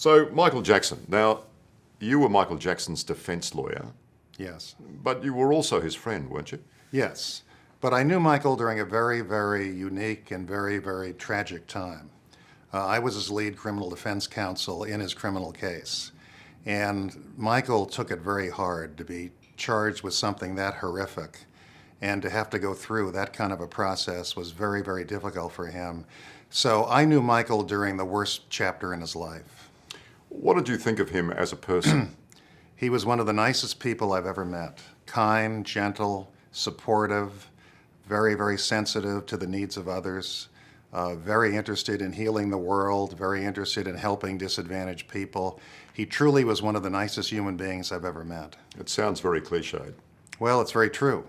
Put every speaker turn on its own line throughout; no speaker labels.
So, Michael Jackson. Now, you were Michael Jackson's defense lawyer,
Yes.
but you were also his friend, weren't you?
Yes. But I knew Michael during a very, very unique and very, very tragic time. I was his lead criminal defense counsel in his criminal case. And Michael took it very hard to be charged with something that horrific. And to have to go through that kind of a process was very, very difficult for him. So I knew Michael during the worst chapter in his life.
What did you think of him as a person?
He was one of the nicest people I've ever met. Kind, gentle, supportive, very, very sensitive to the needs of others, very interested in healing the world, very interested in helping disadvantaged people. He truly was one of the nicest human beings I've ever met.
It sounds very cliched.
Well, it's very true.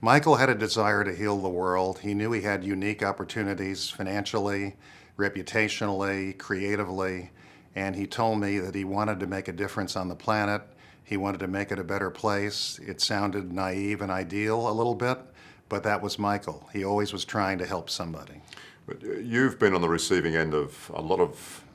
Michael had a desire to heal the world. He knew he had unique opportunities financially, reputationally, creatively, and he told me that he wanted to make a difference on the planet. He wanted to make it a better place. It sounded naive and ideal a little bit, but that was Michael. He always was trying to help somebody.
But you've been on the receiving end of a lot of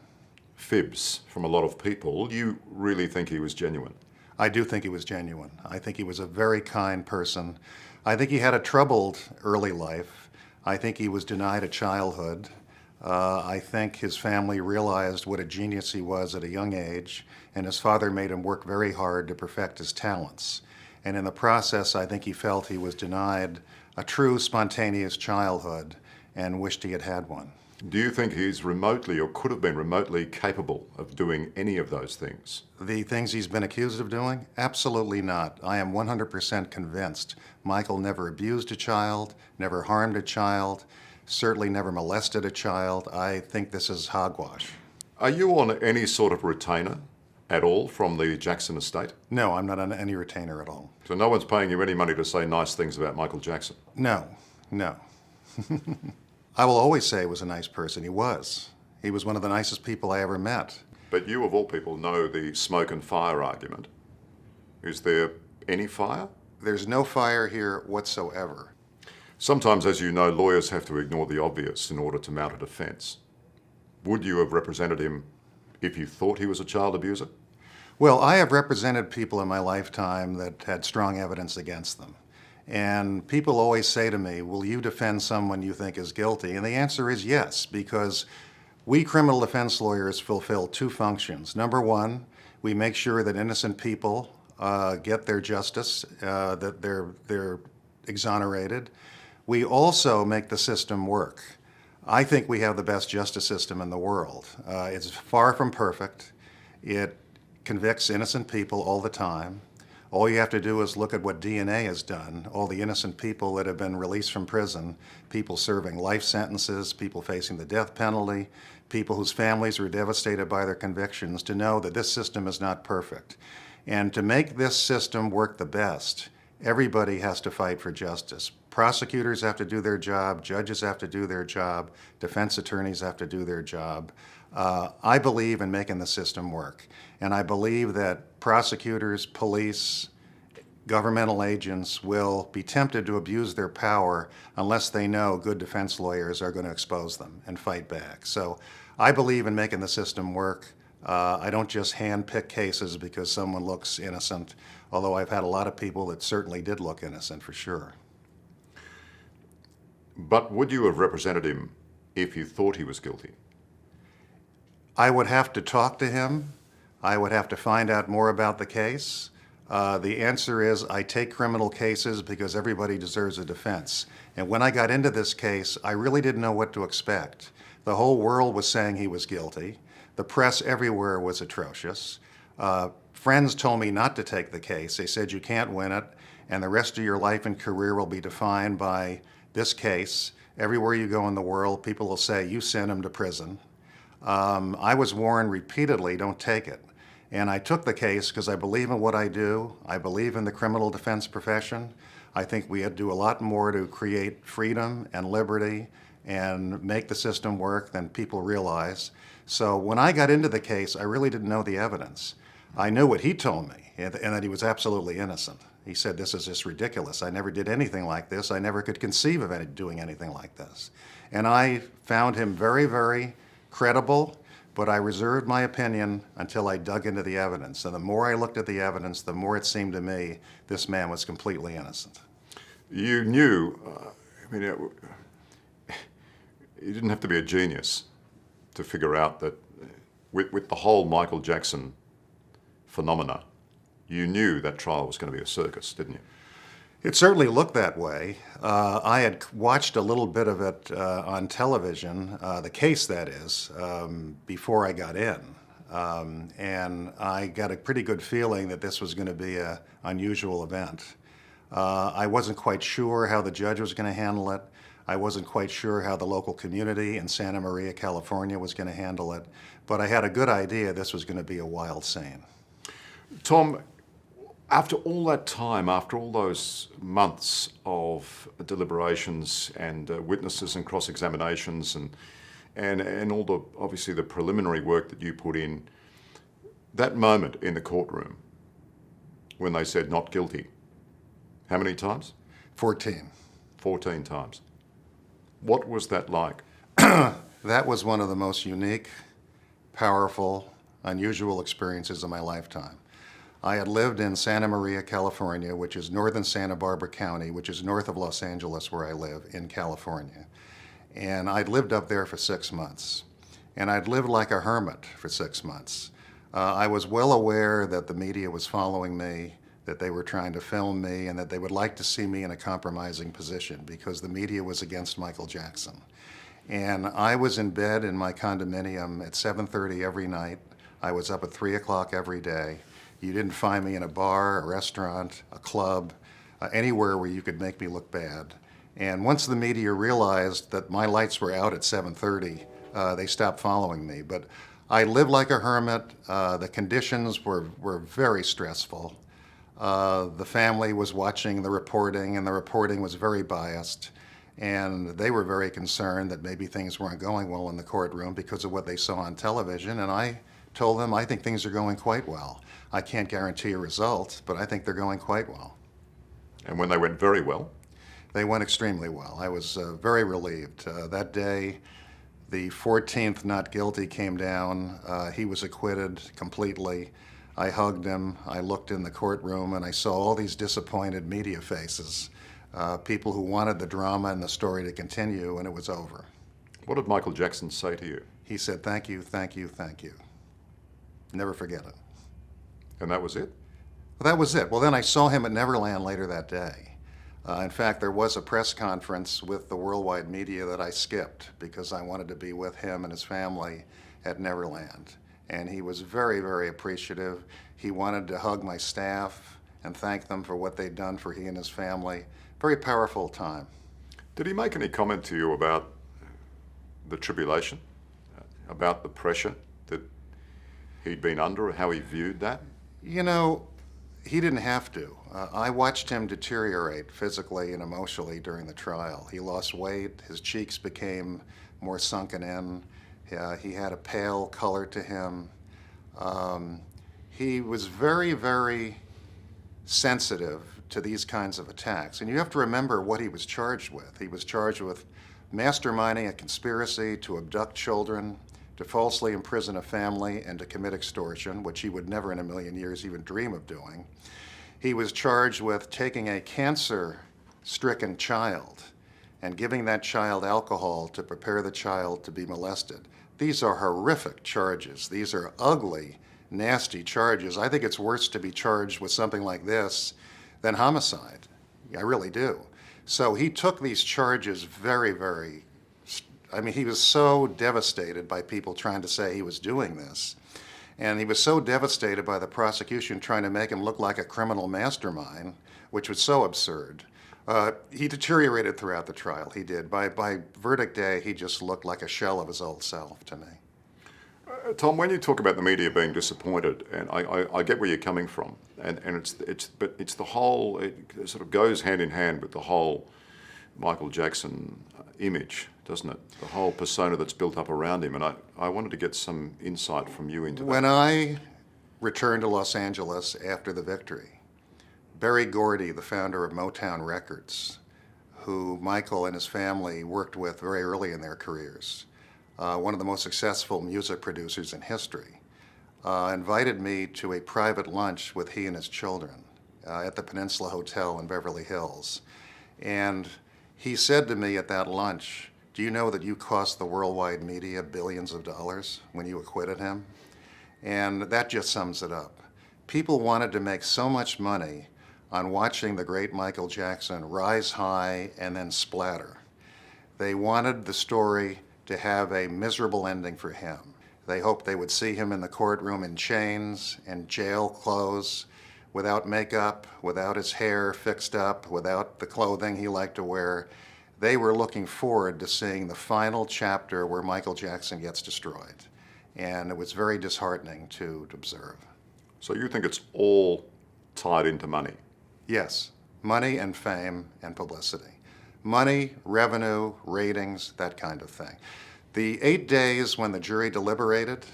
fibs from a lot of people. You really think he was genuine?
I do think he was genuine. I think he was a very kind person. I think he had a troubled early life. I think he was denied a childhood. I think his family realized what a genius he was at a young age, and his father made him work very hard to perfect his talents. And in the process, I think he felt he was denied a true spontaneous childhood and wished he had had one.
Do you think he's remotely or could have been remotely capable of doing any of those things?
The things he's been accused of doing? Absolutely not. I am 100% convinced Michael never abused a child, never harmed a child, certainly never molested a child. I think this is hogwash.
Are you on any sort of retainer at all from the Jackson estate?
No, I'm not on any retainer at all.
So no one's paying you any money to say nice things about Michael Jackson?
No. I will always say he was a nice person. He was. He was one of the nicest people I ever met.
But you, of all people, know the smoke and fire argument. Is there any fire?
There's no fire here whatsoever.
Sometimes, as you know, lawyers have to ignore the obvious in order to mount a defense. Would you have represented him if you thought he was a child abuser?
Well, I have represented people in my lifetime that had strong evidence against them. And people always say to me, will you defend someone you think is guilty? And the answer is yes, because we criminal defense lawyers fulfill two functions. Number one, we make sure that innocent people get their justice, that they're exonerated. We also make the system work. I think we have the best justice system in the world. It's far from perfect. It convicts innocent people all the time. All you have to do is look at what DNA has done. All the innocent people that have been released from prison, people serving life sentences, people facing the death penalty, people whose families were devastated by their convictions, to know that this system is not perfect. And to make this system work the best, everybody has to fight for justice. Prosecutors have to do their job, judges have to do their job, defense attorneys have to do their job. I believe in making the system work. And I believe that prosecutors, police, governmental agents will be tempted to abuse their power unless they know good defense lawyers are going to expose them and fight back. So I believe in making the system work. I don't just hand-pick cases because someone looks innocent, although I've had a lot of people that certainly did look innocent, for sure.
But would you have represented him if you thought he was guilty?
I would have to talk to him. I would have to find out more about the case. The answer is I take criminal cases because everybody deserves a defense. And when I got into this case, I really didn't know what to expect. The whole world was saying he was guilty. The press everywhere was atrocious. Friends told me not to take the case. They said you can't win it, and the rest of your life and career will be defined by this case. Everywhere you go in the world, people will say, you sent him to prison. I was warned repeatedly, don't take it. And I took the case because I believe in what I do. I believe in the criminal defense profession. I think we had to do a lot more to create freedom and liberty and make the system work than people realize. So when I got into the case, I really didn't know the evidence. I knew what he told me, and that he was absolutely innocent. He said, this is just ridiculous. I never did anything like this. I never could conceive of doing anything like this. And I found him very, very credible, But I reserved my opinion until I dug into the evidence. And the more I looked at the evidence, the more it seemed to me this man was completely innocent.
You knew, you didn't have to be a genius to figure out that with the whole Michael Jackson phenomena, you knew that trial was going to be a circus, didn't you?
It certainly looked that way. I had watched a little bit of it on television, the case that is, before I got in. And I got a pretty good feeling that this was going to be an unusual event. I wasn't quite sure how the judge was going to handle it. I wasn't quite sure how the local community in Santa Maria, California was going to handle it. But I had a good idea this was going to be a wild scene.
Tom, after all that time, after all those months of deliberations and witnesses and cross-examinations and all the, obviously, the preliminary work that you put in, that moment in the courtroom when they said not guilty, how many times?
14.
14 times. What was that like?
That was one of the most unique, powerful, unusual experiences of my lifetime. I had lived in Santa Maria, California, which is northern Santa Barbara County, which is north of Los Angeles where I live in California. And I'd lived up there for 6 months. And I'd lived like a hermit for 6 months. I was well aware that the media was following me, that they were trying to film me, and that they would like to see me in a compromising position because the media was against Michael Jackson. And I was in bed in my condominium at 7:30 every night. I was up at 3 o'clock every day. You didn't find me in a bar, a restaurant, a club, anywhere where you could make me look bad. And once the media realized that my lights were out at 7:30, they stopped following me. But I lived like a hermit. The conditions were very stressful. The family was watching the reporting, and the reporting was very biased. And they were very concerned that maybe things weren't going well in the courtroom because of what they saw on television. And I told them, I think things are going quite well. I can't guarantee a result, but I think they're going quite well.
And when they went very well?
They went extremely well. I was very relieved. That day, the 14th not guilty came down. He was acquitted completely. I hugged him. I looked in the courtroom, and I saw all these disappointed media faces, people who wanted the drama and the story to continue, and it was over.
What did Michael Jackson say to you?
He said, "Thank you, thank you, thank you." Never forget it.
And that was it?
Well, that was it. Well, then I saw him at Neverland later that day. In fact, there was a press conference with the worldwide media that I skipped because I wanted to be with him and his family at Neverland. And he was very, very appreciative. He wanted to hug my staff and thank them for what they'd done for he and his family. Very powerful time.
Did he make any comment to you about the tribulation, about the pressure that he'd been under, or how he viewed that?
You know, he didn't have to. I watched him deteriorate physically and emotionally during the trial. He lost weight, his cheeks became more sunken in, he had a pale color to him. He was very, very sensitive to these kinds of attacks. And you have to remember what he was charged with. He was charged with masterminding a conspiracy to abduct children, to falsely imprison a family, and to commit extortion, which he would never in a million years even dream of doing. He was charged with taking a cancer-stricken child and giving that child alcohol to prepare the child to be molested. These are horrific charges. These are ugly, nasty charges. I think it's worse to be charged with something like this than homicide. I really do. So he took these charges very, very, he was so devastated by people trying to say he was doing this. And he was so devastated by the prosecution trying to make him look like a criminal mastermind, which was so absurd. He deteriorated throughout the trial, he did. By verdict day, he just looked like a shell of his old self to me.
Tom, when you talk about the media being disappointed, and I get where you're coming from, and it's the whole, it sort of goes hand in hand with the whole Michael Jackson image, doesn't it? The whole persona that's built up around him, and I wanted to get some insight from you into that.
When I returned to Los Angeles after the victory, Berry Gordy, the founder of Motown Records, who Michael and his family worked with very early in their careers, one of the most successful music producers in history, invited me to a private lunch with he and his children at the Peninsula Hotel in Beverly Hills. And he said to me at that lunch, "Do you know that you cost the worldwide media billions of dollars when you acquitted him?" And that just sums it up. People wanted to make so much money on watching the great Michael Jackson rise high and then splatter. They wanted the story to have a miserable ending for him. They hoped they would see him in the courtroom in chains and jail clothes, without makeup, without his hair fixed up, without the clothing he liked to wear. They were looking forward to seeing the final chapter where Michael Jackson gets destroyed. And it was very disheartening to observe.
So you think it's all tied into money?
Yes, money and fame and publicity. Money, revenue, ratings, that kind of thing. The 8 days when the jury deliberated,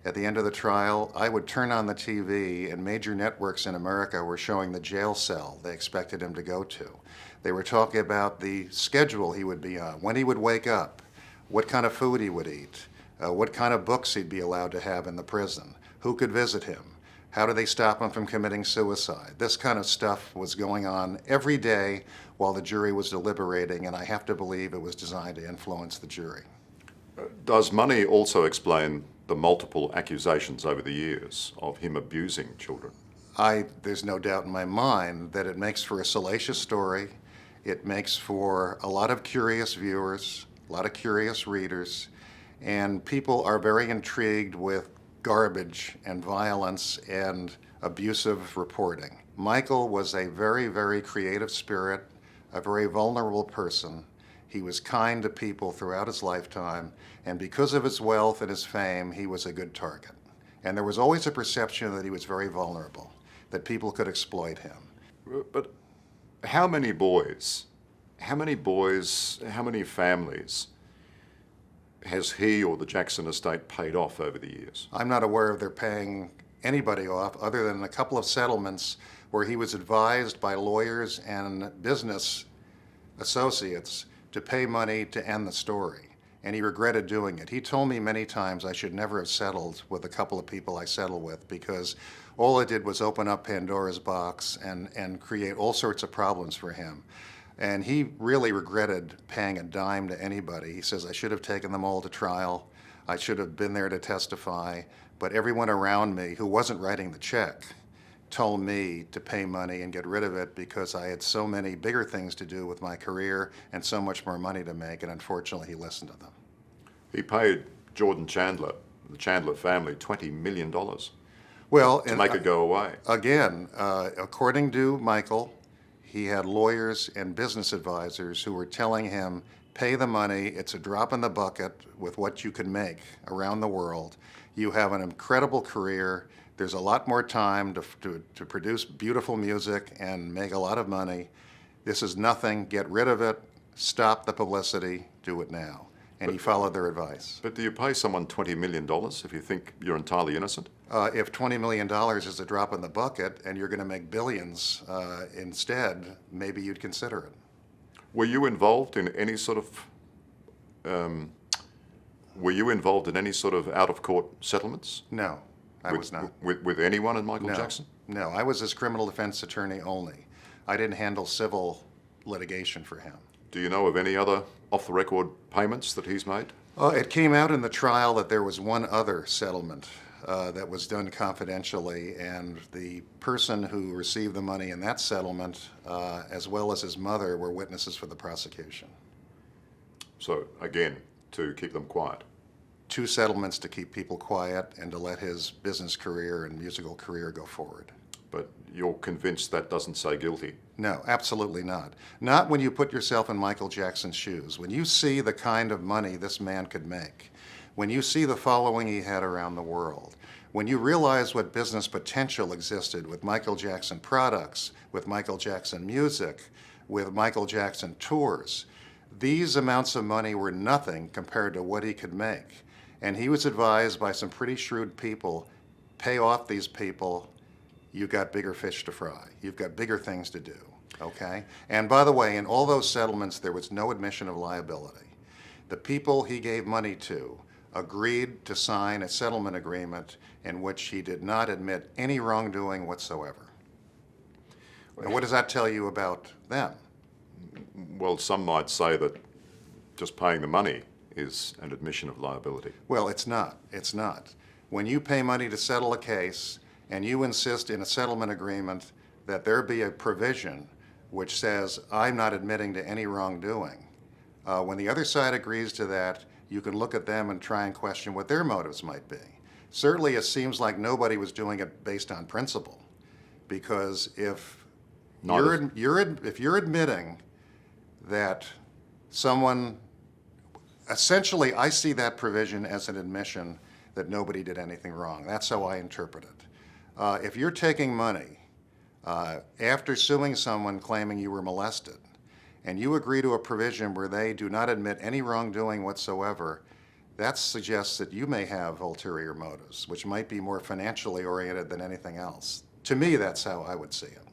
at the end of the trial, I would turn on the TV and major networks in America were showing the jail cell they expected him to go to. They were talking about the schedule he would be on, when he would wake up, what kind of food he would eat, what kind of books he'd be allowed to have in the prison, who could visit him, how do they stop him from committing suicide. This kind of stuff was going on every day while the jury was deliberating, and I have to believe it was designed to influence the jury.
Does money also explain the multiple accusations over the years of him abusing children?
There's no doubt in my mind that it makes for a salacious story. It makes for a lot of curious viewers, a lot of curious readers, and people are very intrigued with garbage and violence and abusive reporting. Michael was a very, very creative spirit, a very vulnerable person. He was kind to people throughout his lifetime, and because of his wealth and his fame, he was a good target. And there was always a perception that he was very vulnerable, that people could exploit him.
But how many boys, how many families has he or the Jackson estate paid off over the years?
I'm not aware of their paying anybody off other than a couple of settlements where he was advised by lawyers and business associates to pay money to end the story. And he regretted doing it. He told me many times I should never have settled with a couple of people I settled with, because all it did was open up Pandora's box and create all sorts of problems for him. And he really regretted paying a dime to anybody. He says, "I should have taken them all to trial. I should have been there to testify. But everyone around me who wasn't writing the check told me to pay money and get rid of it because I had so many bigger things to do with my career and so much more money to make." And unfortunately, he listened to them.
He paid Jordan Chandler, the Chandler family, $20 million
to
make it go away.
Again, according to Michael, he had lawyers and business advisors who were telling him, pay the money, it's a drop in the bucket with what you can make around the world. You have an incredible career. There's a lot more time to produce beautiful music and make a lot of money. This is nothing. Get rid of it. Stop the publicity. Do it now. And he followed their advice.
But do you pay someone $20 million if you think you're entirely innocent?
If $20 million is a drop in the bucket and you're going to make billions instead, maybe you'd consider it.
Were you involved in any sort of out-of-court settlements?
No, I was not.
With anyone in Michael
No.
Jackson?
No, I was his criminal defense attorney only. I didn't handle civil litigation for him.
Do you know of any other off-the-record payments that he's made?
It came out in the trial that there was one other settlement that was done confidentially, and the person who received the money in that settlement, as well as his mother, were witnesses for the prosecution.
So, again, to keep them quiet.
2 settlements to keep people quiet and to let his business career and musical career go forward.
But you're convinced that doesn't say guilty?
No, absolutely not. Not when you put yourself in Michael Jackson's shoes. When you see the kind of money this man could make, when you see the following he had around the world, when you realize what business potential existed with Michael Jackson products, with Michael Jackson music, with Michael Jackson tours, these amounts of money were nothing compared to what he could make. And he was advised by some pretty shrewd people, pay off these people, you've got bigger fish to fry. You've got bigger things to do, okay? And by the way, in all those settlements, there was no admission of liability. the people he gave money to agreed to sign a settlement agreement in which he did not admit any wrongdoing whatsoever. And what does that tell you about them?
Well, some might say that just paying the money is an admission of liability.
Well, it's not. It's not. When you pay money to settle a case and you insist in a settlement agreement that there be a provision which says, I'm not admitting to any wrongdoing, when the other side agrees to that, you can look at them and try and question what their motives might be. Certainly, it seems like nobody was doing it based on principle, because if you're admitting that someone, essentially, I see that provision as an admission that nobody did anything wrong. That's how I interpret it. If you're taking money after suing someone claiming you were molested, and you agree to a provision where they do not admit any wrongdoing whatsoever, that suggests that you may have ulterior motives, which might be more financially oriented than anything else. To me, that's how I would see it.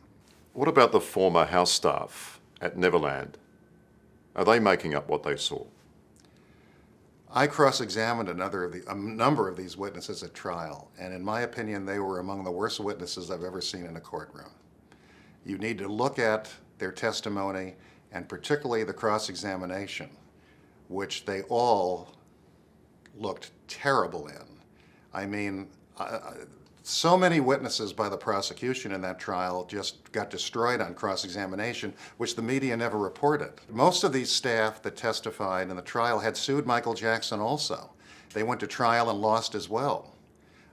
What about the former house staff at Neverland? Are they making up what they saw?
I cross-examined a number of these witnesses at trial, and in my opinion, they were among the worst witnesses I've ever seen in a courtroom. You need to look at their testimony, and particularly the cross-examination, which they all looked terrible in. I mean, so many witnesses by the prosecution in that trial just got destroyed on cross-examination, which the media never reported. Most of these staff that testified in the trial had sued Michael Jackson also. They went to trial and lost as well.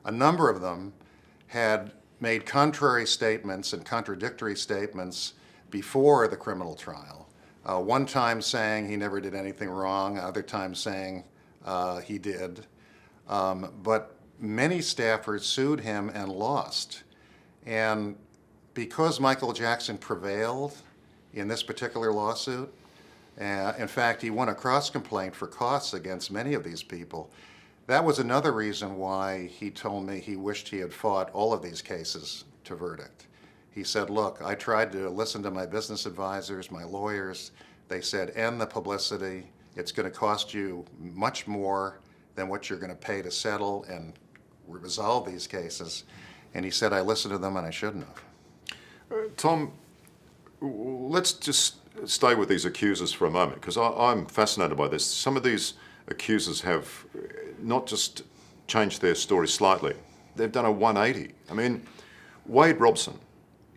A number of them had made contrary statements and contradictory statements before the criminal trial. One time saying he never did anything wrong, other time saying he did. But many staffers sued him and lost. And because Michael Jackson prevailed in this particular lawsuit, in fact, he won a cross-complaint for costs against many of these people. That was another reason why he told me he wished he had fought all of these cases to verdict. He said, look, I tried to listen to my business advisors, my lawyers. They said, end the publicity. It's going to cost you much more than what you're going to pay to settle and resolve these cases. And he said, I listened to them and I shouldn't have.
Tom, let's just stay with these accusers for a moment, because I'm fascinated by this. Some of these accusers have not just changed their story slightly, they've done a 180. I mean, Wade Robson,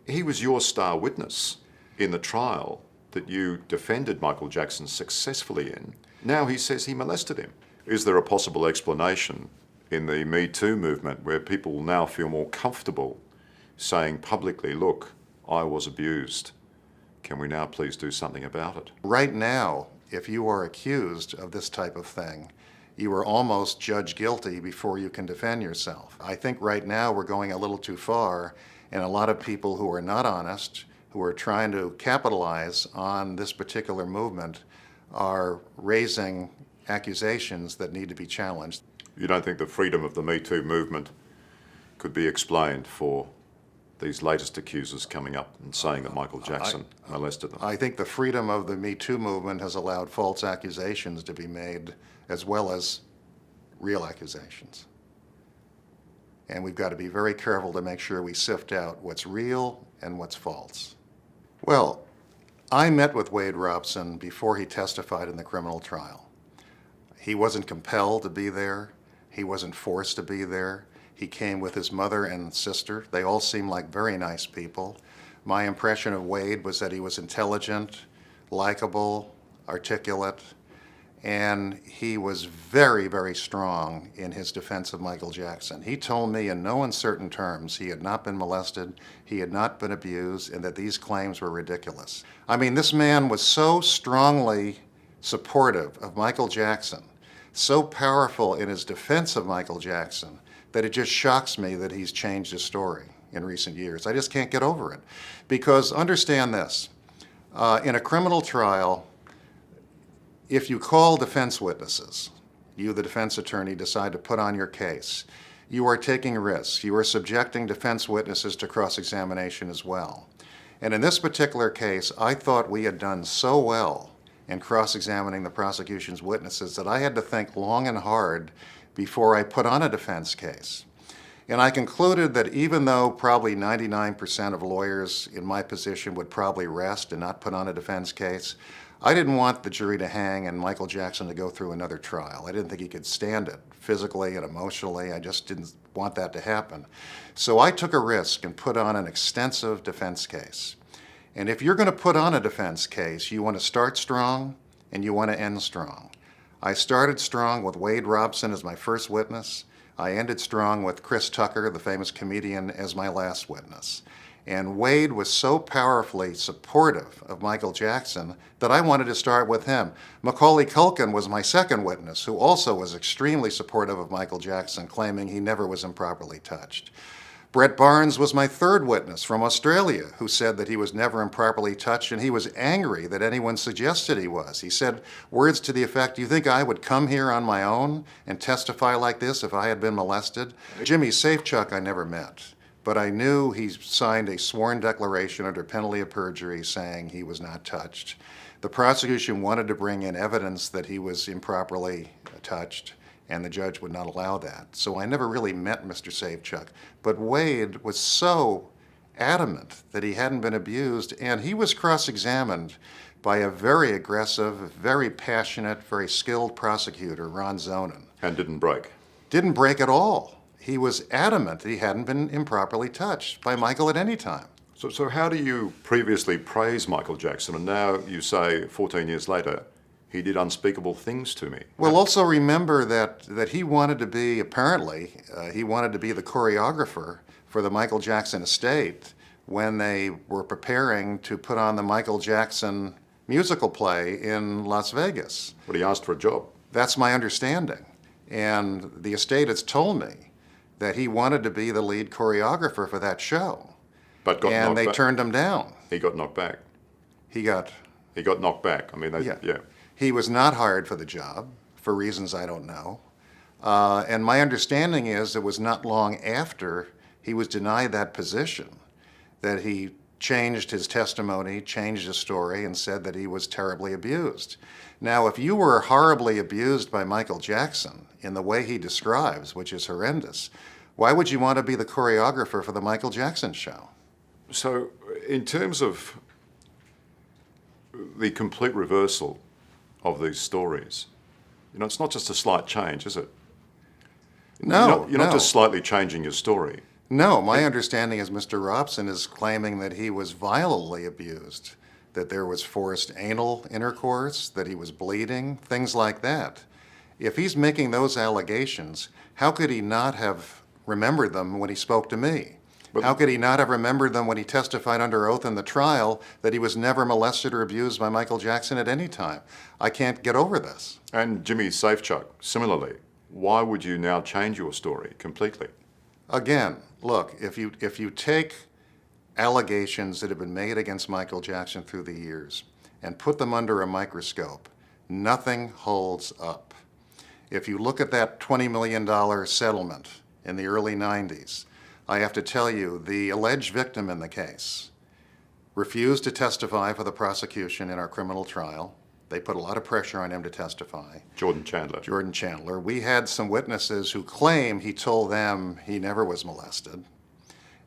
he was your star witness in the trial that you defended Michael Jackson successfully in. Now he says he molested him. Is there a possible explanation in the Me Too movement where people now feel more comfortable saying publicly, look, I was abused. Can we now please do something about it?
Right now, if you are accused of this type of thing, you are almost judged guilty before you can defend yourself. I think right now we're going a little too far, and a lot of people who are not honest, who are trying to capitalize on this particular movement, are raising accusations that need to be challenged.
You don't think the freedom of the Me Too movement could be explained for these latest accusers coming up and saying that Michael Jackson molested them?
I think the freedom of the Me Too movement has allowed false accusations to be made as well as real accusations. And we've got to be very careful to make sure we sift out what's real and what's false. Well, I met with Wade Robson before he testified in the criminal trial. He wasn't compelled to be there. He wasn't forced to be there. He came with his mother and sister. They all seemed like very nice people. My impression of Wade was that he was intelligent, likable, articulate, and he was very, very strong in his defense of Michael Jackson. He told me in no uncertain terms he had not been molested, he had not been abused, and that these claims were ridiculous. I mean, this man was so strongly supportive of Michael Jackson, so powerful in his defense of Michael Jackson, that it just shocks me that he's changed his story in recent years. I just can't get over it. Because understand this, in a criminal trial, if you call defense witnesses, you, the defense attorney, decide to put on your case, you are taking risks. You are subjecting defense witnesses to cross-examination as well. And in this particular case, I thought we had done so well and cross-examining the prosecution's witnesses that I had to think long and hard before I put on a defense case. And I concluded that even though probably 99% of lawyers in my position would probably rest and not put on a defense case, I didn't want the jury to hang and Michael Jackson to go through another trial. I didn't think he could stand it physically and emotionally. I just didn't want that to happen. So I took a risk and put on an extensive defense case. And if you're going to put on a defense case, you want to start strong and you want to end strong. I started strong with Wade Robson as my first witness. I ended strong with Chris Tucker, the famous comedian, as my last witness. And Wade was so powerfully supportive of Michael Jackson that I wanted to start with him. Macaulay Culkin was my second witness, who also was extremely supportive of Michael Jackson, claiming he never was improperly touched. Brett Barnes was my third witness from Australia, who said that he was never improperly touched, and he was angry that anyone suggested he was. He said words to the effect, "You think I would come here on my own and testify like this if I had been molested?" Jimmy Safechuck I never met, but I knew he signed a sworn declaration under penalty of perjury saying he was not touched. The prosecution wanted to bring in evidence that he was improperly touched, and the judge would not allow that. So I never really met Mr. Safechuck. But Wade was so adamant that he hadn't been abused, and he was cross-examined by a very aggressive, very passionate, very skilled prosecutor, Ron Zonin.
And didn't break.
Didn't break at all. He was adamant that he hadn't been improperly touched by Michael at any time.
So how do you previously praise Michael Jackson, and now you say 14 years later, he did unspeakable things to me?
Well, also remember that he wanted to be, apparently, he wanted to be the choreographer for the Michael Jackson estate when they were preparing to put on the Michael Jackson musical play in Las Vegas.
But he asked for a job.
That's my understanding. And the estate has told me that he wanted to be the lead choreographer for that show.
But got knocked
and they
back.
turned him down.
He got knocked back.
He got
knocked back. I mean, yeah.
He was not hired for the job for reasons I don't know. And my understanding is it was not long after he was denied that position that he changed his testimony, changed his story, and said that he was terribly abused. Now, if you were horribly abused by Michael Jackson in the way he describes, which is horrendous, why would you want to be the choreographer for the Michael Jackson show?
So in terms of the complete reversal of these stories, it's not just a slight change, is it?
No,
You're not just slightly changing your story.
No, my understanding is Mr. Robson is claiming that he was violently abused, that there was forced anal intercourse, that he was bleeding, things like that. If he's making those allegations, how could he not have remembered them when he spoke to me? How could he not have remembered them when he testified under oath in the trial that he was never molested or abused by Michael Jackson at any time? I can't get over this.
And Jimmy Safechuck, similarly. Why would you now change your story completely?
Again, look, if you take allegations that have been made against Michael Jackson through the years and put them under a microscope, nothing holds up. If you look at that $20 million settlement in the early 90s, I have to tell you, the alleged victim in the case refused to testify for the prosecution in our criminal trial. They put a lot of pressure on him to testify.
Jordan Chandler.
We had some witnesses who claim he told them he never was molested.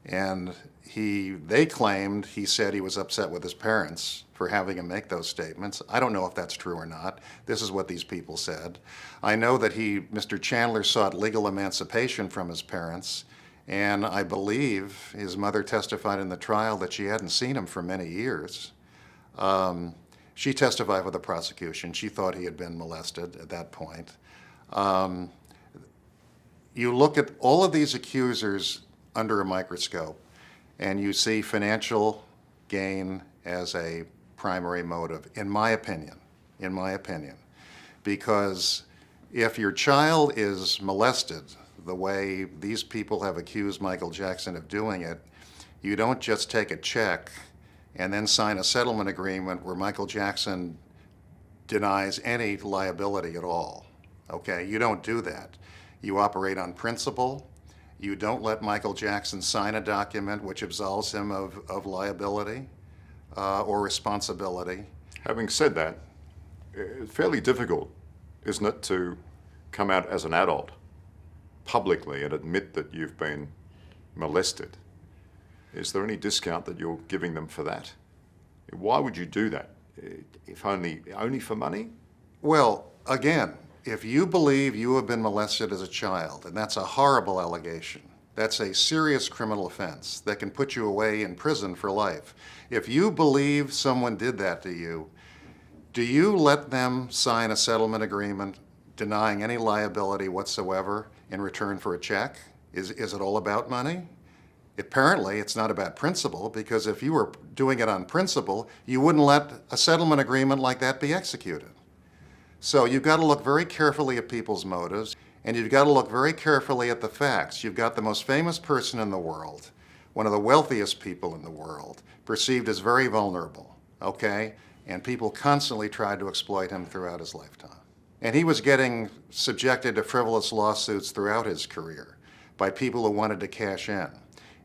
And they claimed he said he was upset with his parents for having him make those statements. I don't know if that's true or not. This is what these people said. I know that Mr. Chandler sought legal emancipation from his parents, and I believe his mother testified in the trial that she hadn't seen him for many years. She testified for the prosecution. She thought he had been molested at that point. You look at all of these accusers under a microscope, and you see financial gain as a primary motive, in my opinion, because if your child is molested the way these people have accused Michael Jackson of doing it, you don't just take a check and then sign a settlement agreement where Michael Jackson denies any liability at all, okay? You don't do that. You operate on principle. You don't let Michael Jackson sign a document which absolves him of liability or responsibility.
Having said that, fairly difficult, isn't it, to come out as an adult publicly and admit that you've been molested? Is there any discount that you're giving them for that? Why would you do that? If only for money?
Well, again, if you believe you have been molested as a child, and that's a horrible allegation, that's a serious criminal offense that can put you away in prison for life. If you believe someone did that to you, do you let them sign a settlement agreement denying any liability whatsoever in return for a check? Is it all about money? Apparently, it's not about principle, because if you were doing it on principle, you wouldn't let a settlement agreement like that be executed. So you've got to look very carefully at people's motives, and you've got to look very carefully at the facts. You've got the most famous person in the world, one of the wealthiest people in the world, perceived as very vulnerable, okay? And people constantly tried to exploit him throughout his lifetime. And he was getting subjected to frivolous lawsuits throughout his career by people who wanted to cash in.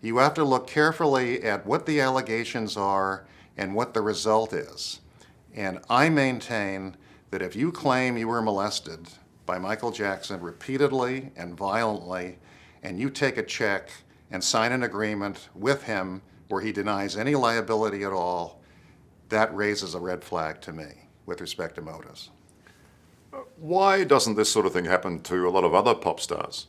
You have to look carefully at what the allegations are and what the result is. And I maintain that if you claim you were molested by Michael Jackson repeatedly and violently, and you take a check and sign an agreement with him where he denies any liability at all, that raises a red flag to me with respect to motives.
Why doesn't this sort of thing happen to a lot of other pop stars?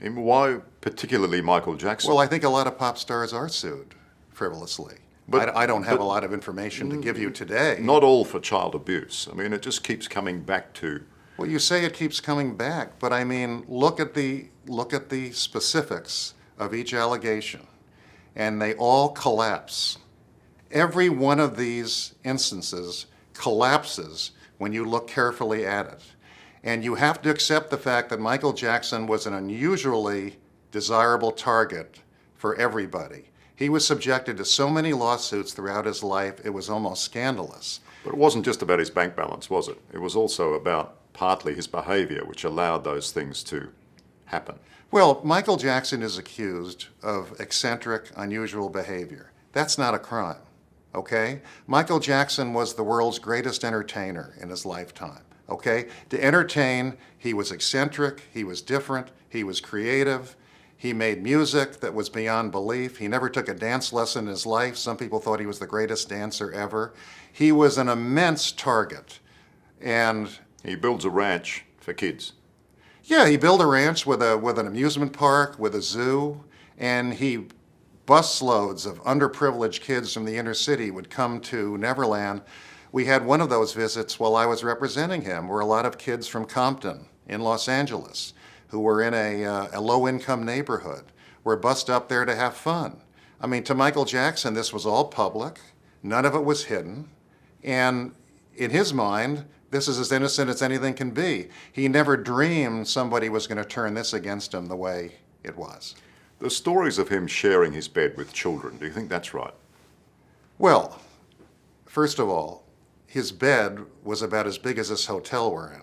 I mean, why particularly Michael Jackson?
Well, I think a lot of pop stars are sued frivolously. But I don't have a lot of information to give you today.
Not all for child abuse. I mean, it just keeps coming back to...
Well, you say it keeps coming back, but I mean, look at the specifics of each allegation, and they all collapse. Every one of these instances collapses when you look carefully at it. And you have to accept the fact that Michael Jackson was an unusually desirable target for everybody. He was subjected to so many lawsuits throughout his life, it was almost scandalous.
But it wasn't just about his bank balance, was it? It was also about partly his behavior, which allowed those things to happen.
Well, Michael Jackson is accused of eccentric, unusual behavior. That's not a crime, okay? Michael Jackson was the world's greatest entertainer in his lifetime, okay? To entertain, he was eccentric, he was different, he was creative. He made music that was beyond belief. He never took a dance lesson in his life. Some people thought he was the greatest dancer ever. He was an immense target. And
he builds a ranch for kids.
Yeah, he built a ranch with an amusement park, with a zoo, and he busloads of underprivileged kids from the inner city would come to Neverland. We had one of those visits while I was representing him, where a lot of kids from Compton in Los Angeles, who were in a low-income neighborhood, were bussed up there to have fun. I mean, to Michael Jackson, this was all public. None of it was hidden. And in his mind, this is as innocent as anything can be. He never dreamed somebody was going to turn this against him the way it was.
The stories of him sharing his bed with children, do you think that's right?
Well, first of all, his bed was about as big as this hotel we're in,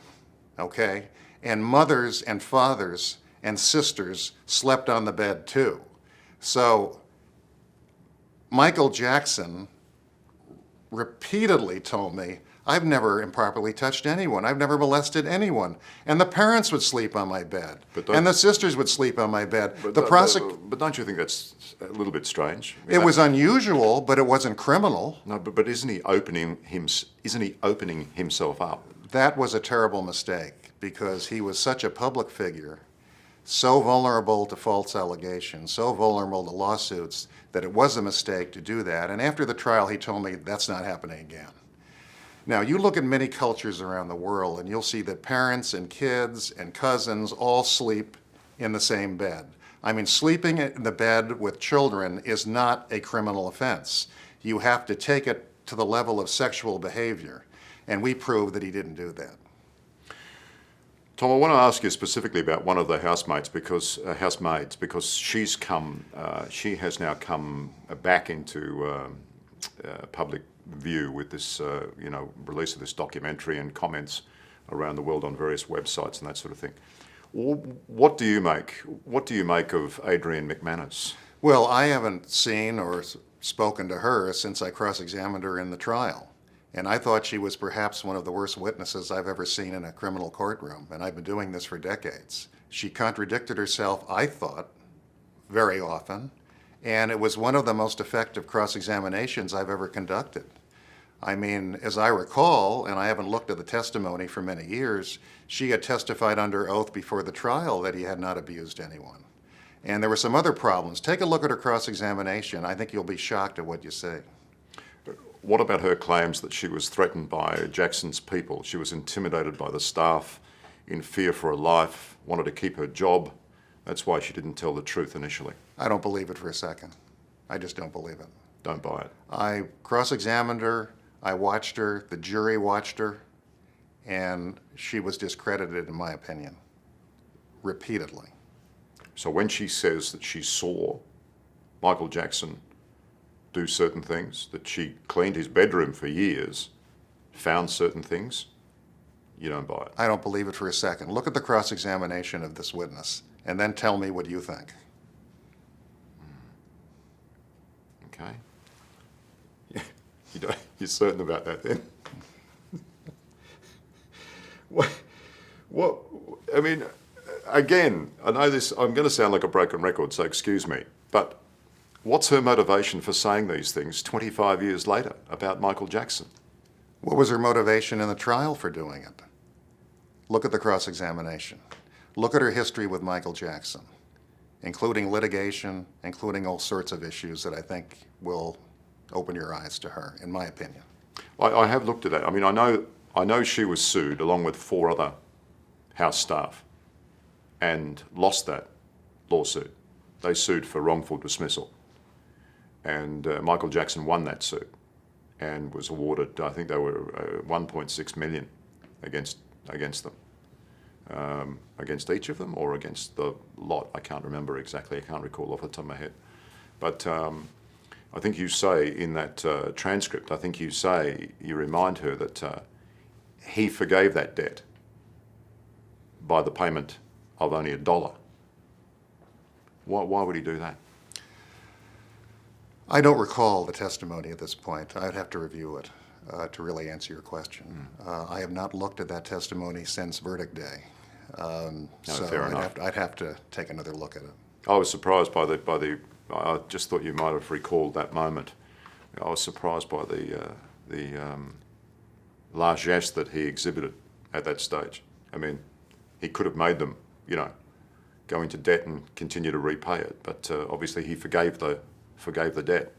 okay? And mothers and fathers and sisters slept on the bed too. So Michael Jackson repeatedly told me, I've never improperly touched anyone. I've never molested anyone. And the parents would sleep on my bed. And the sisters would sleep on my bed.
But don't you think that's a little bit strange? I mean,
it was unusual, but it wasn't criminal.
No, but isn't he opening himself up?
That was a terrible mistake, because he was such a public figure, so vulnerable to false allegations, so vulnerable to lawsuits, that it was a mistake to do that. And after the trial, he told me that's not happening again. Now, you look at many cultures around the world, and you'll see that parents and kids and cousins all sleep in the same bed. I mean, sleeping in the bed with children is not a criminal offense. You have to take it to the level of sexual behavior, and we proved that he didn't do that.
Tom, I want to ask you specifically about one of the housemaids because she has now come back into public view with this, release of this documentary and comments around the world on various websites and that sort of thing. What do you make? What do you make of Adrienne McManus?
Well, I haven't seen or spoken to her since I cross-examined her in the trial. And I thought she was perhaps one of the worst witnesses I've ever seen in a criminal courtroom, and I've been doing this for decades. She contradicted herself, I thought, very often, and it was one of the most effective cross-examinations I've ever conducted. I mean, as I recall, and I haven't looked at the testimony for many years, she had testified under oath before the trial that he had not abused anyone. And there were some other problems. Take a look at her cross-examination. I think you'll be shocked at what you see.
What about her claims that she was threatened by Jackson's people? She was intimidated by the staff, in fear for her life, wanted to keep her job. That's why she didn't tell the truth initially.
I don't believe it for a second. I just don't believe it.
Don't buy it.
I cross-examined her, I watched her, the jury watched her, and she was discredited, in my opinion, repeatedly.
So when she says that she saw Michael Jackson do certain things, that she cleaned his bedroom for years, found certain things, you don't buy it.
I don't believe it for a second. Look at the cross-examination of this witness, and then tell me what you think.
Okay. Yeah. You're certain about that then? What, I mean, again, I know this, I'm going to sound like a broken record, so excuse me, but what's her motivation for saying these things 25 years later about Michael Jackson?
What was her motivation in the trial for doing it? Look at the cross-examination. Look at her history with Michael Jackson, including litigation, including all sorts of issues that I think will open your eyes to her, in my opinion.
I have looked at that. I mean, I know she was sued along with 4 other House staff and lost that lawsuit. They sued for wrongful dismissal. And Michael Jackson won that suit and was awarded, I think they were $1.6 million against them. Against each of them or against the lot? I can't remember exactly. I can't recall off the top of my head. But I think you say in that transcript, you remind her that he forgave that debt by the payment of only $1. Why would he do that?
I don't recall the testimony at this point. I'd have to review it to really answer your question. I have not looked at that testimony since verdict day. So
fair enough.
I'd have to take another look at it.
I was surprised by the. I just thought you might have recalled that moment. I was surprised by the largesse that he exhibited at that stage. I mean, he could have made them, go into debt and continue to repay it, but obviously he forgave the debt.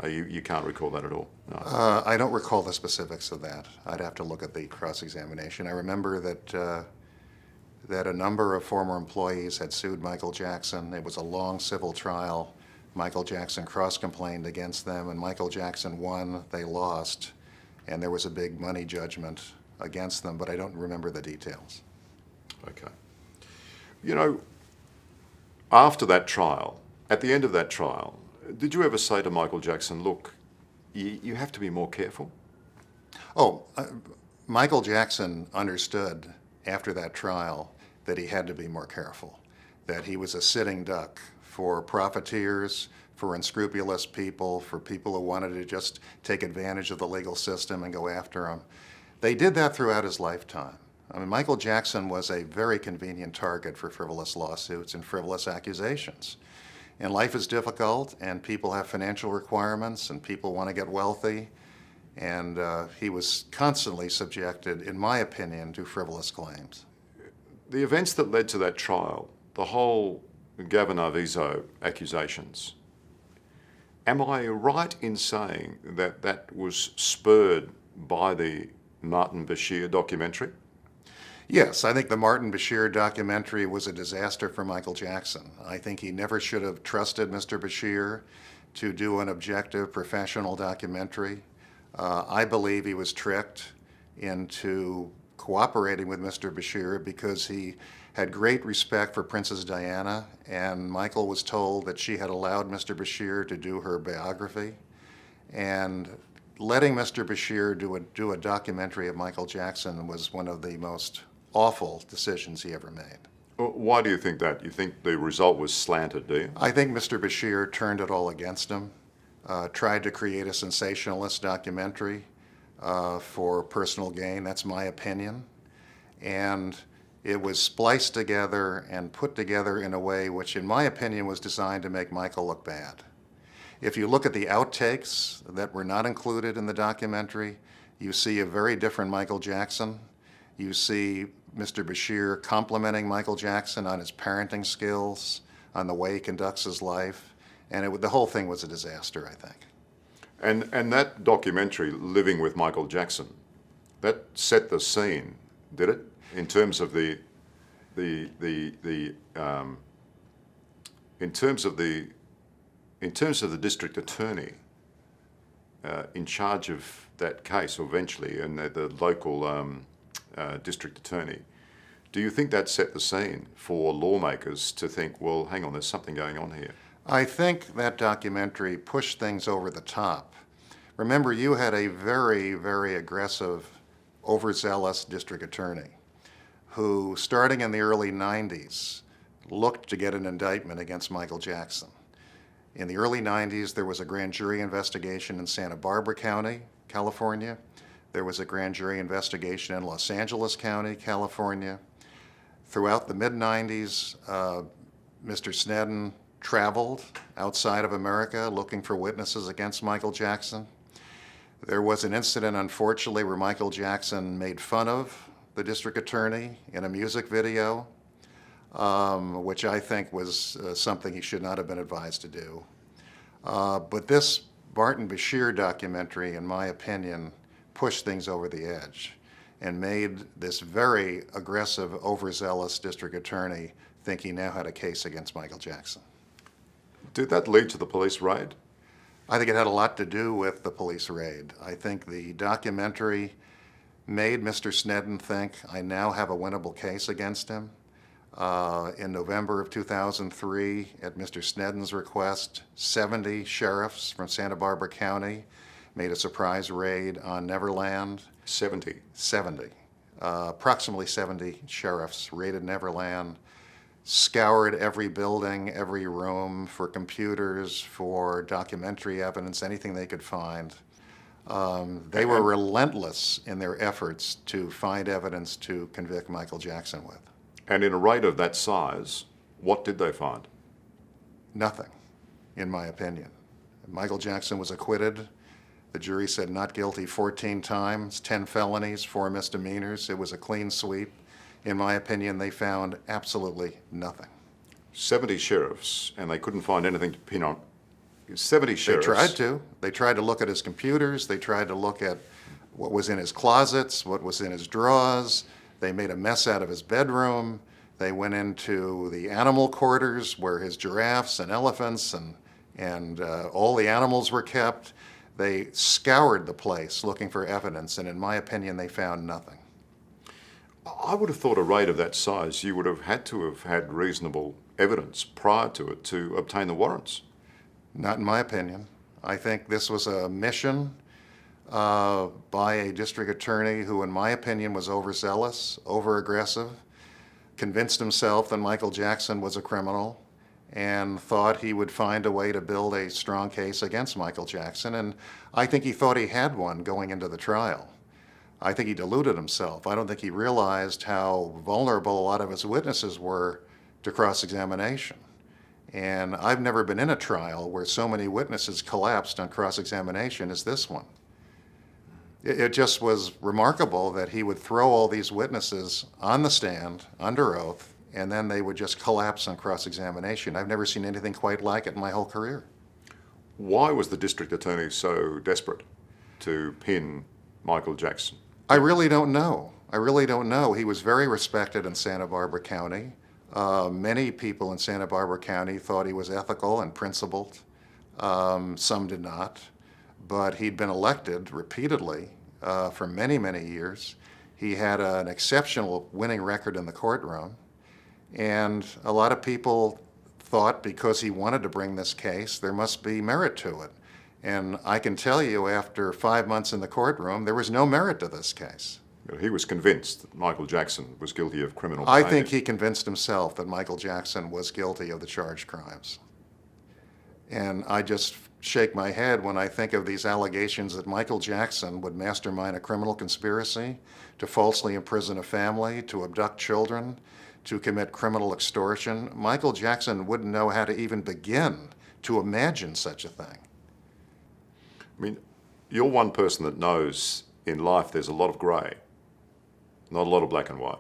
You can't recall that at all? No.
I don't recall the specifics of that. I'd have to look at the cross-examination. I remember that a number of former employees had sued Michael Jackson. It was a long civil trial. Michael Jackson cross-complained against them, and Michael Jackson won, they lost, and there was a big money judgment against them, but I don't remember the details.
Okay. After that trial, at the end of that trial, did you ever say to Michael Jackson, look, you have to be more careful?
Michael Jackson understood after that trial that he had to be more careful, that he was a sitting duck for profiteers, for unscrupulous people, for people who wanted to just take advantage of the legal system and go after him. They did that throughout his lifetime. I mean, Michael Jackson was a very convenient target for frivolous lawsuits and frivolous accusations. And life is difficult, and people have financial requirements, and people want to get wealthy. And he was constantly subjected, in my opinion, to frivolous claims.
The events that led to that trial, the whole Gavin Arvizo accusations, am I right in saying that that was spurred by the Martin Bashir documentary?
Yes, I think the Martin Bashir documentary was a disaster for Michael Jackson. I think he never should have trusted Mr. Bashir to do an objective, professional documentary. I believe he was tricked into cooperating with Mr. Bashir because he had great respect for Princess Diana, and Michael was told that she had allowed Mr. Bashir to do her biography. And letting Mr. Bashir do a documentary of Michael Jackson was one of the most awful decisions he ever made.
Why do you think that? You think the result was slanted, do you?
I think Mr. Bashir turned it all against him, tried to create a sensationalist documentary. for personal gain. That's my opinion. And it was spliced together and put together in a way which, in my opinion, was designed to make Michael look bad. If you look at the outtakes that were not included in the documentary, you see a very different Michael Jackson. You see Mr. Bashir complimenting Michael Jackson on his parenting skills, on the way he conducts his life, and the whole thing was a disaster, I think.
And that documentary, Living with Michael Jackson, that set the scene, did it? In terms of the district attorney in charge of that case eventually, and the local district attorney, do you think that set the scene for lawmakers to think, well, hang on, there's something going on here?
I think that documentary pushed things over the top. Remember, you had a very, very aggressive, overzealous district attorney who, starting in the early 90s, looked to get an indictment against Michael Jackson. In the early 90s, there was a grand jury investigation in Santa Barbara County, California. There was a grand jury investigation in Los Angeles County, California. Throughout the mid-90s, Mr. Sneddon traveled outside of America looking for witnesses against Michael Jackson. There was an incident, unfortunately, where Michael Jackson made fun of the district attorney in a music video, which I think was something he should not have been advised to do. But this Martin Bashir documentary, in my opinion, pushed things over the edge and made this very aggressive, overzealous district attorney think he now had a case against Michael Jackson.
Did that lead to the police raid?
I think it had a lot to do with the police raid. I think the documentary made Mr. Sneddon think, I now have a winnable case against him. In November of 2003, at Mr. Sneddon's request, 70 sheriffs from Santa Barbara County made a surprise raid on Neverland.
70?
70. Approximately 70 sheriffs raided Neverland, scoured every building, every room for computers, for documentary evidence, anything they could find. They were relentless in their efforts to find evidence to convict Michael Jackson with.
And in a raid of that size, what did they find?
Nothing, in my opinion. Michael Jackson was acquitted. The jury said not guilty 14 times, 10 felonies, 4 misdemeanors. It was a clean sweep. In my opinion, they found absolutely nothing.
70 sheriffs, and they couldn't find anything to pin on. 70 sheriffs.
They tried to. They tried to look at his computers. They tried to look at what was in his closets, what was in his drawers. They made a mess out of his bedroom. They went into the animal quarters where his giraffes and elephants and all the animals were kept. They scoured the place looking for evidence, and in my opinion, they found nothing.
I would have thought a raid of that size, you would have had to have had reasonable evidence prior to it to obtain the warrants.
Not in my opinion. I think this was a mission by a district attorney who, in my opinion, was overzealous, overaggressive, convinced himself that Michael Jackson was a criminal, and thought he would find a way to build a strong case against Michael Jackson. And I think he thought he had one going into the trial. I think he deluded himself. I don't think he realized how vulnerable a lot of his witnesses were to cross-examination. And I've never been in a trial where so many witnesses collapsed on cross-examination as this one. It just was remarkable that he would throw all these witnesses on the stand, under oath, and then they would just collapse on cross-examination. I've never seen anything quite like it in my whole career.
Why was the district attorney so desperate to pin Michael Jackson?
I really don't know. I really don't know. He was very respected in Santa Barbara County. Many people in Santa Barbara County thought he was ethical and principled. Some did not. But he'd been elected repeatedly for many, many years. He had an exceptional winning record in the courtroom. And a lot of people thought because he wanted to bring this case, there must be merit to it. And I can tell you, after 5 months in the courtroom, there was no merit to this case.
He was convinced that Michael Jackson was guilty of criminal behavior.
I think he convinced himself that Michael Jackson was guilty of the charged crimes. And I just shake my head when I think of these allegations that Michael Jackson would mastermind a criminal conspiracy to falsely imprison a family, to abduct children, to commit criminal extortion. Michael Jackson wouldn't know how to even begin to imagine such a thing.
I mean, you're one person that knows in life there's a lot of grey, not a lot of black and white.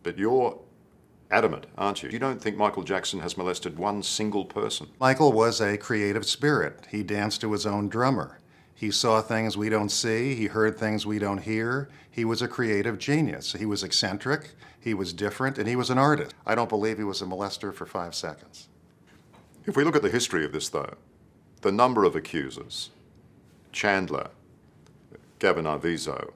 But you're adamant, aren't you? You don't think Michael Jackson has molested one single person?
Michael was a creative spirit. He danced to his own drummer. He saw things we don't see. He heard things we don't hear. He was a creative genius. He was eccentric, he was different, and he was an artist. I don't believe he was a molester for 5 seconds.
If we look at the history of this, though, the number of accusers, Chandler, Gavin Arvizo,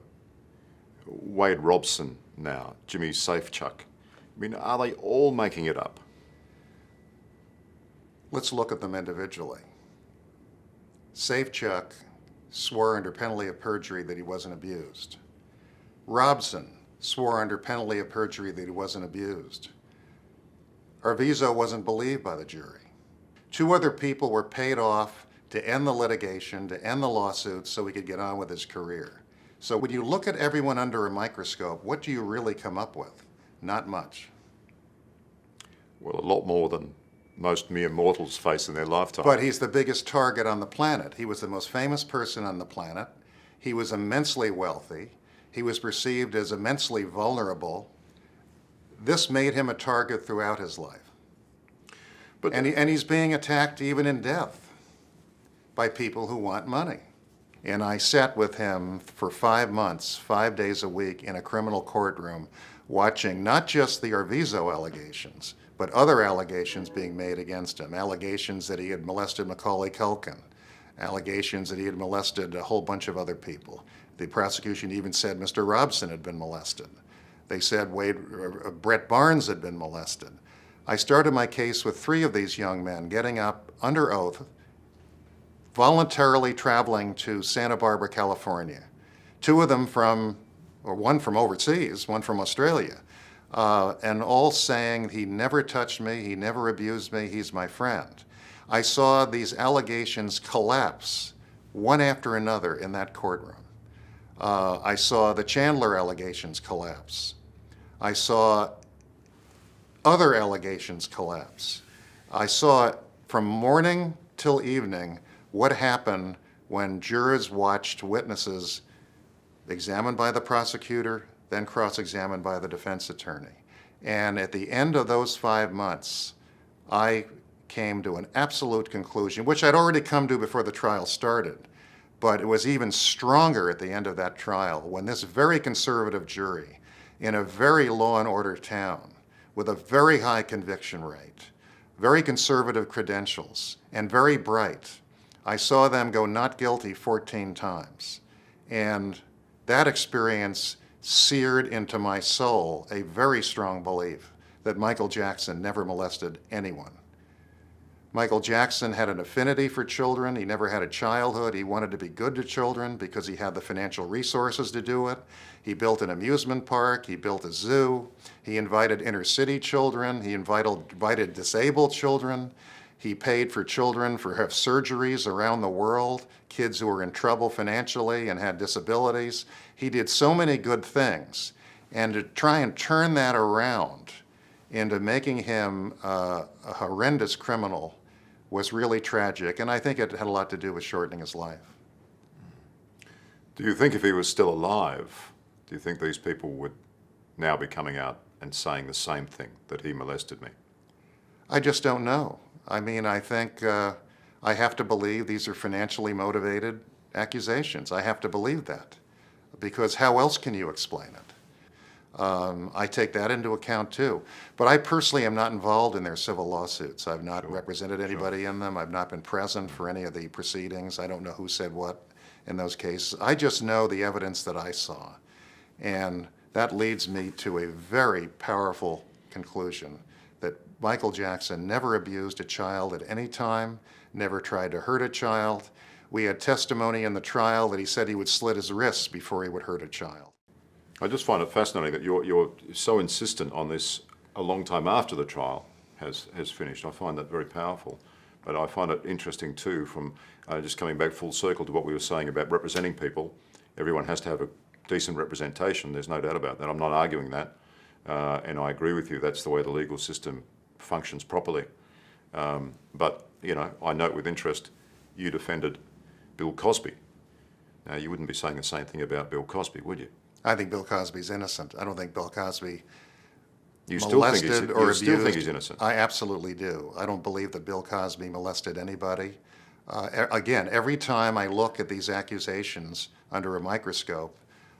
Wade Robson now, Jimmy Safechuck, I mean, are they all making it up?
Let's look at them individually. Safechuck swore under penalty of perjury that he wasn't abused. Robson swore under penalty of perjury that he wasn't abused. Arvizo wasn't believed by the jury. 2 other people were paid off to end the litigation, to end the lawsuits so he could get on with his career. So when you look at everyone under a microscope, what do you really come up with? Not much.
Well, a lot more than most mere mortals face in their lifetime.
But he's the biggest target on the planet. He was the most famous person on the planet. He was immensely wealthy. He was perceived as immensely vulnerable. This made him a target throughout his life. And he's being attacked even in death by people who want money. And I sat with him for 5 months, 5 days a week in a criminal courtroom, watching not just the Arvizo allegations, but other allegations being made against him. Allegations that he had molested Macaulay Culkin. Allegations that he had molested a whole bunch of other people. The prosecution even said Mr. Robson had been molested. They said Brett Barnes had been molested. I started my case with 3 of these young men getting up under oath, voluntarily traveling to Santa Barbara, California. 2 of them one from overseas, one from Australia, and all saying he never touched me, he never abused me, he's my friend. I saw these allegations collapse one after another in that courtroom. I saw the Chandler allegations collapse. I saw other allegations collapse. I saw from morning till evening what happened when jurors watched witnesses examined by the prosecutor, then cross-examined by the defense attorney. And at the end of those 5 months, I came to an absolute conclusion, which I'd already come to before the trial started, but it was even stronger at the end of that trial when this very conservative jury in a very law and order town with a very high conviction rate, very conservative credentials, and very bright, I saw them go not guilty 14 times. And that experience seared into my soul a very strong belief that Michael Jackson never molested anyone. Michael Jackson had an affinity for children. He never had a childhood. He wanted to be good to children because he had the financial resources to do it. He built an amusement park. He built a zoo. He invited inner city children. He invited disabled children. He paid for children for have surgeries around the world, kids who were in trouble financially and had disabilities. He did so many good things. And to try and turn that around into making him a horrendous criminal was really tragic. And I think it had a lot to do with shortening his life.
Do you think if he was still alive, do you think these people would now be coming out and saying the same thing, that he molested me?
I just don't know. I mean, I think I have to believe these are financially motivated accusations. I have to believe that, because how else can you explain it? I take that into account too. But I personally am not involved in their civil lawsuits. I've not represented anybody in them. I've not been present for any of the proceedings. I don't know who said what in those cases. I just know the evidence that I saw. And that leads me to a very powerful conclusion that Michael Jackson never abused a child at any time, never tried to hurt a child. We had testimony in the trial that he said he would slit his wrists before he would hurt a child.
I just find it fascinating that you're so insistent on this a long time after the trial has finished. I find that very powerful. But I find it interesting too, from just coming back full circle to what we were saying about representing people. Everyone has to have a decent representation, there's no doubt about that. I'm not arguing that. And I agree with you, that's the way the legal system functions properly. But, you know, I note with interest, you defended Bill Cosby. Now, you wouldn't be saying the same thing about Bill Cosby, would you?
I think Bill Cosby's innocent. I don't think Bill Cosby
You still think he's,
molested or
you still think
abused.
he's innocent?
I absolutely do. I don't believe that Bill Cosby molested anybody. Again, every time I look at these accusations under a microscope,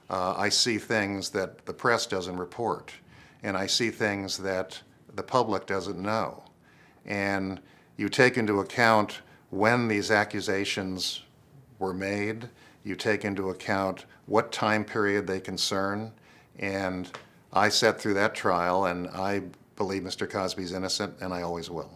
I see things that the press doesn't report, and I see things that the public doesn't know. And you take into account when these accusations were made, you take into account what time period they concern, and I sat through that trial, and I believe Mr. Cosby's innocent, and I always will.